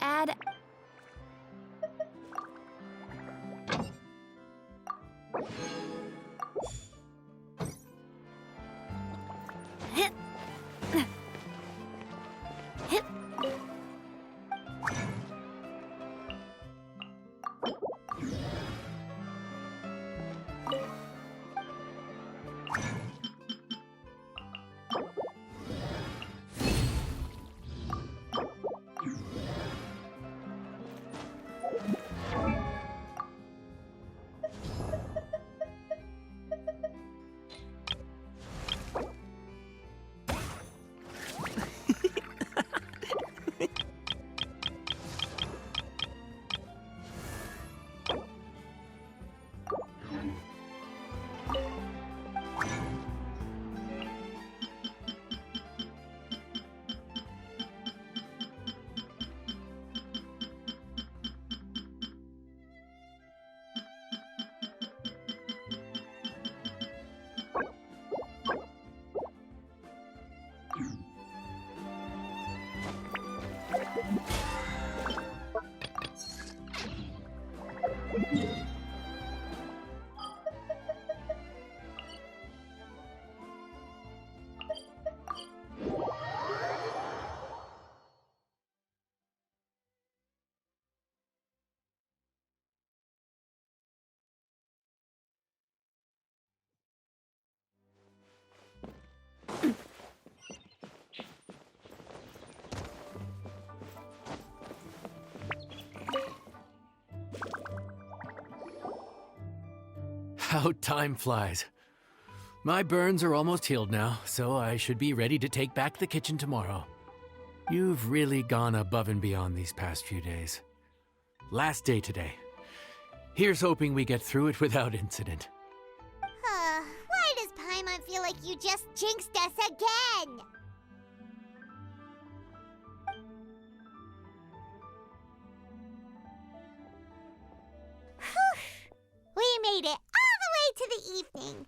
Add... How time flies. My burns are almost healed now, so I should be ready to take back the kitchen tomorrow. You've really gone above and beyond these past few days. Last day today. Here's hoping we get through it without incident. Why does Paimon feel like you just jinxed us again? We made it all the way to the evening.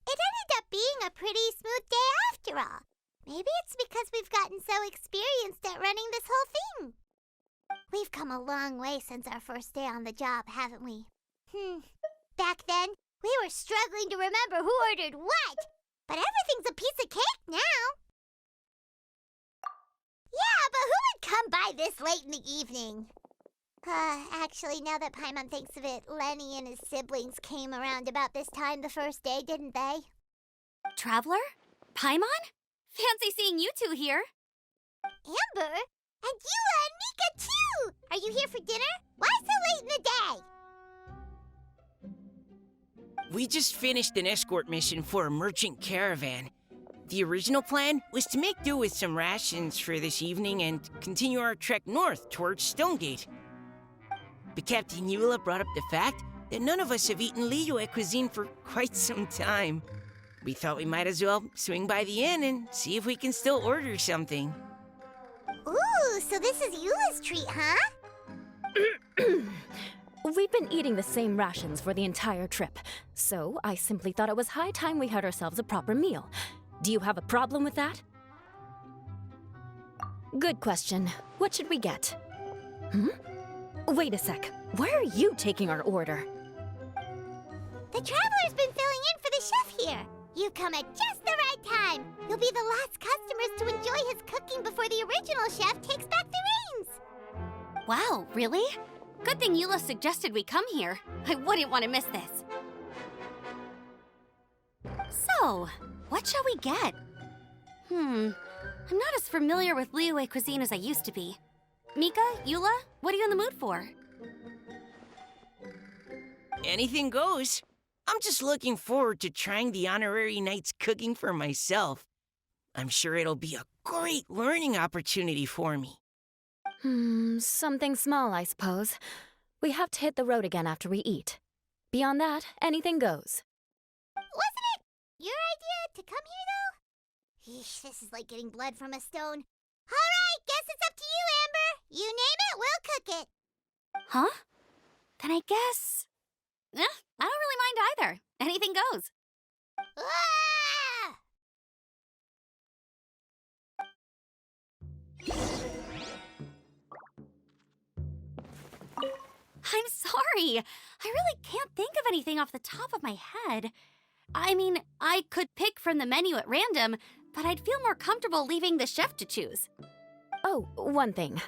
It ended up being a pretty smooth day after all. Maybe it's because we've gotten so experienced at running this whole thing. We've come a long way since our first day on the job, haven't we? Back then, we were struggling to remember who ordered what, but everything's a piece of cake now. Yeah, but who would come by this late in the evening? Actually, now that Paimon thinks of it, Lenny and his siblings came around about this time the first day, didn't they? Traveler? Paimon? Fancy seeing you two here. Amber? And Eula and Mika, too! Are you here for dinner? Why so late in the day? We just finished an escort mission for a merchant caravan. The original plan was to make do with some rations for this evening and continue our trek north towards Stonegate. But Captain Eula brought up the fact that none of us have eaten Liyue cuisine for quite some time. We thought we might as well swing by the inn and see if we can still order something. Ooh, so this is Eula's treat, huh? We've been eating the same rations for the entire trip, so I simply thought it was high time we had ourselves a proper meal. Do you have a problem with that? Good question. What should we get? Wait a sec. Why are you taking our order? The Traveler's been filling in for the chef here. You come at just the right time. You'll be the last customers to enjoy his cooking before the original chef takes back the reins. Wow, really? Good thing Eula suggested we come here. I wouldn't want to miss this. So, what shall we get? I'm not as familiar with Liyue cuisine as I used to be. Mika, Eula, what are you in the mood for? Anything goes. I'm just looking forward to trying the honorary knight's cooking for myself. I'm sure it'll be a great learning opportunity for me. Something small, I suppose. We have to hit the road again after we eat. Beyond that, anything goes. Wasn't it your idea to come here, though? Yeesh, this is like getting blood from a stone. You name it, we'll cook it. Huh? Then I guess... I don't really mind either. Anything goes. Ah! I'm sorry. I really can't think of anything off the top of my head. I mean, I could pick from the menu at random, but I'd feel more comfortable leaving the chef to choose. Oh, one thing.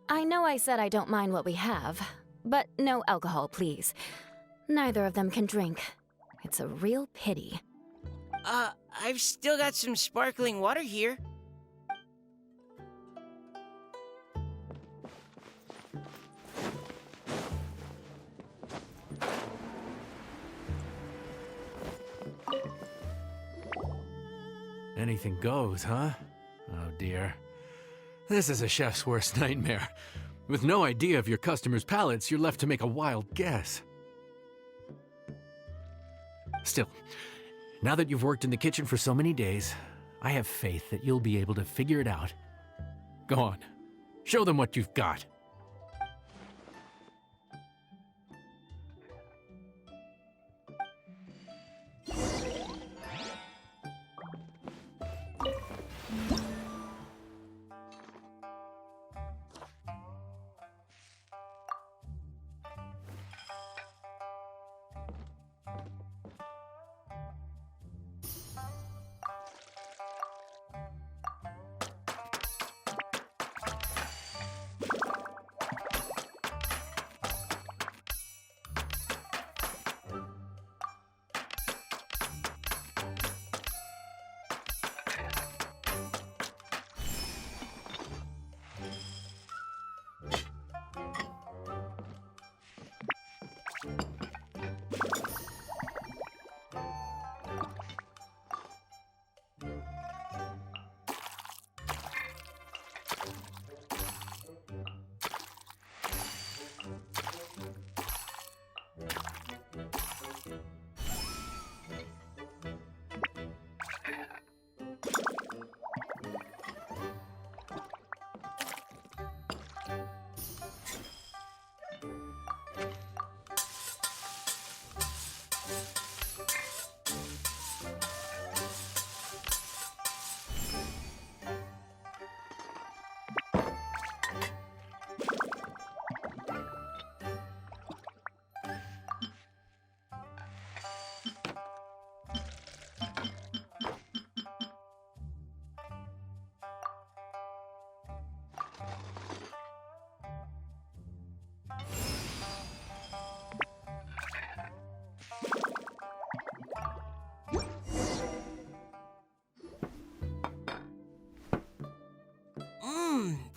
I know I said I don't mind what we have, but no alcohol, please. Neither of them can drink. It's a real pity. I've still got some sparkling water here. Anything goes, huh? Oh dear. This is a chef's worst nightmare. With no idea of your customers' palates, you're left to make a wild guess. Still, now that you've worked in the kitchen for so many days, I have faith that you'll be able to figure it out. Go on, show them what you've got.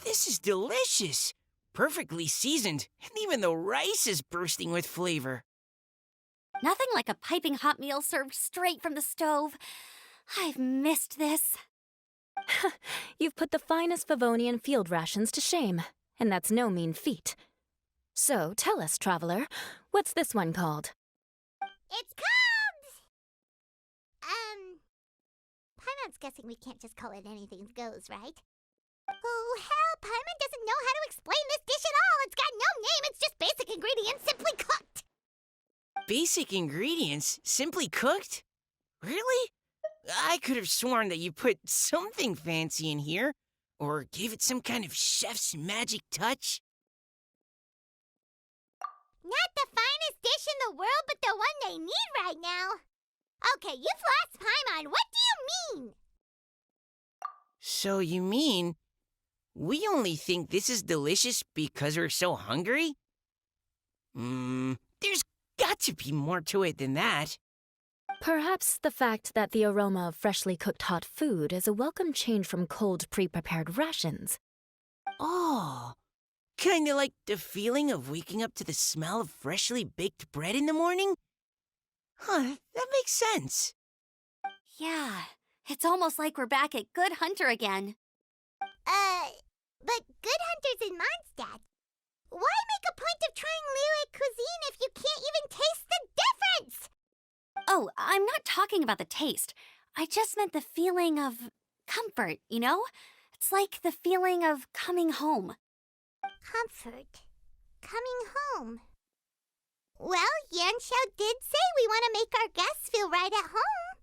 This is delicious. Perfectly seasoned, and even the rice is bursting with flavor. Nothing like a piping hot meal served straight from the stove. I've missed this. You've put the finest Favonian field rations to shame, and that's no mean feat. So tell us, traveler, what's this one called? It's cubs! Paimon's guessing we can't just call it anything goes, right? Oh, hell, Paimon doesn't know how to explain this dish at all. It's got no name, it's just basic ingredients simply cooked. Basic ingredients, simply cooked? Really? I could have sworn that you put something fancy in here, or gave it some kind of chef's magic touch. Not the finest dish in the world, but the one they need right now. Okay, you've lost Paimon. What do you mean? So you mean we only think this is delicious because we're so hungry? There's got to be more to it than that. Perhaps the fact that the aroma of freshly cooked hot food is a welcome change from cold, pre-prepared rations. Oh, kinda like the feeling of waking up to the smell of freshly baked bread in the morning? Huh, that makes sense. Yeah, it's almost like we're back at Good Hunter again. But Good Hunter's in Mondstadt. Why make a point of trying Liyue cuisine if you can't even taste the difference? Oh, I'm not talking about the taste. I just meant the feeling of comfort, you know? It's like the feeling of coming home. comfort. Coming home. Well, Yanxiao did say we want to make our guests feel right at home.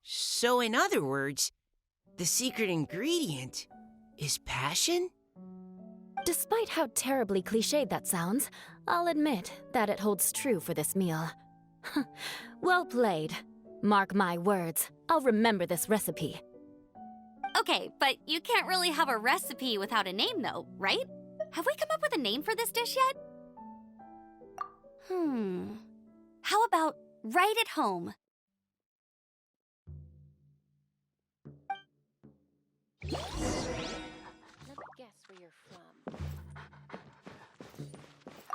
So, in other words, the secret ingredient is passion? Despite how terribly cliched that sounds, I'll admit that it holds true for this meal. Well played. Mark my words, I'll remember this recipe. Okay, but you can't really have a recipe without a name, though, right? Have we come up with a name for this dish yet? How about right at home? Let me guess where you're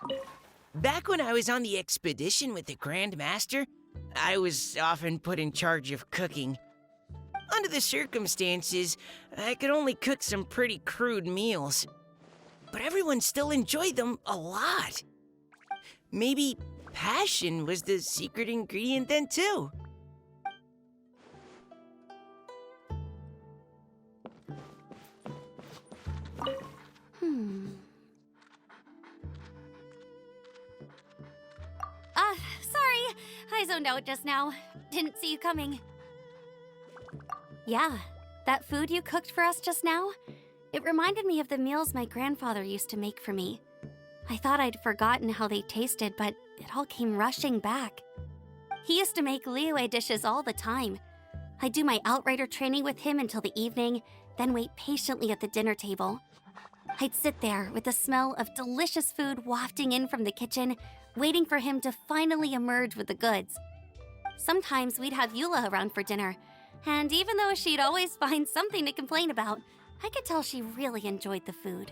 from. Back when I was on the expedition with the Grand Master, I was often put in charge of cooking. Under the circumstances, I could only cook some pretty crude meals. But everyone still enjoyed them a lot. Maybe passion was the secret ingredient then, too. Sorry. I zoned out just now. Didn't see you coming. Yeah, that food you cooked for us just now, it reminded me of the meals my grandfather used to make for me. I thought I'd forgotten how they tasted, but it all came rushing back. He used to make Liyue dishes all the time. I'd do my outrider training with him until the evening, then wait patiently at the dinner table. I'd sit there with the smell of delicious food wafting in from the kitchen, waiting for him to finally emerge with the goods. Sometimes we'd have Eula around for dinner, and even though she'd always find something to complain about, I could tell she really enjoyed the food.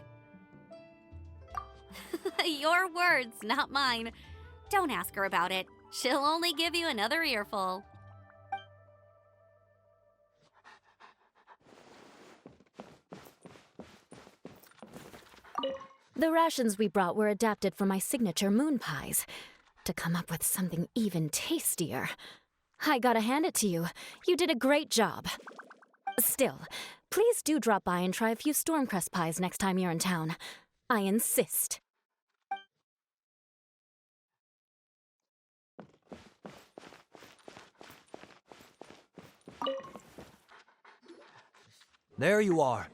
Your words, not mine. Don't ask her about it. She'll only give you another earful. The rations we brought were adapted for my signature moon pies. To come up with something even tastier. I gotta hand it to you. You did a great job. Still, please do drop by and try a few Stormcrest pies next time you're in town. I insist. There you are.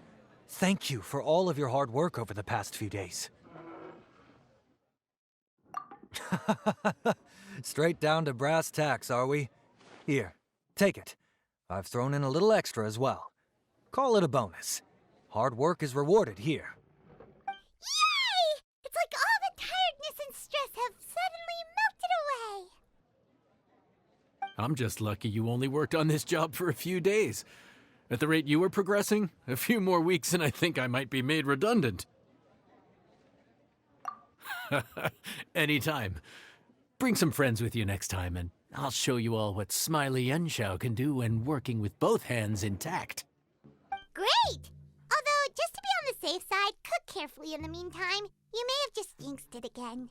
Thank you for all of your hard work over the past few days. Straight down to brass tacks, are we? Here, take it. I've thrown in a little extra as well. Call it a bonus. Hard work is rewarded here. Yay! It's like all the tiredness and stress have suddenly melted away. I'm just lucky you only worked on this job for a few days. At the rate you were progressing, a few more weeks and I think I might be made redundant. Anytime. Bring some friends with you next time, and I'll show you all what Smiley Yanxiao can do when working with both hands intact. Great! Although, just to be on the safe side, cook carefully in the meantime. You may have just jinxed it again.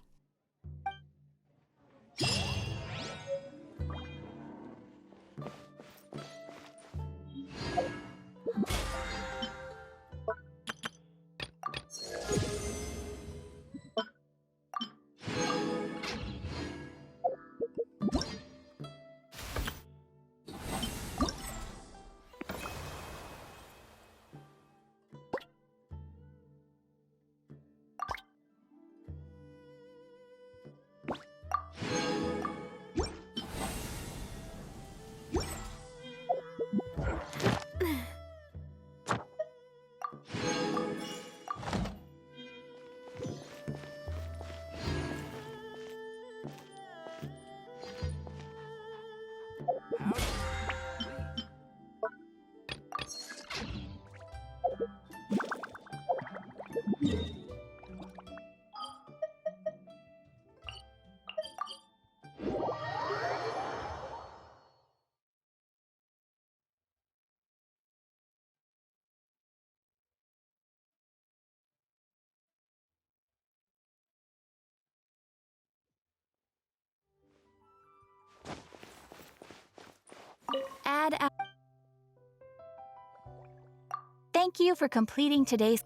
Thank you for completing today's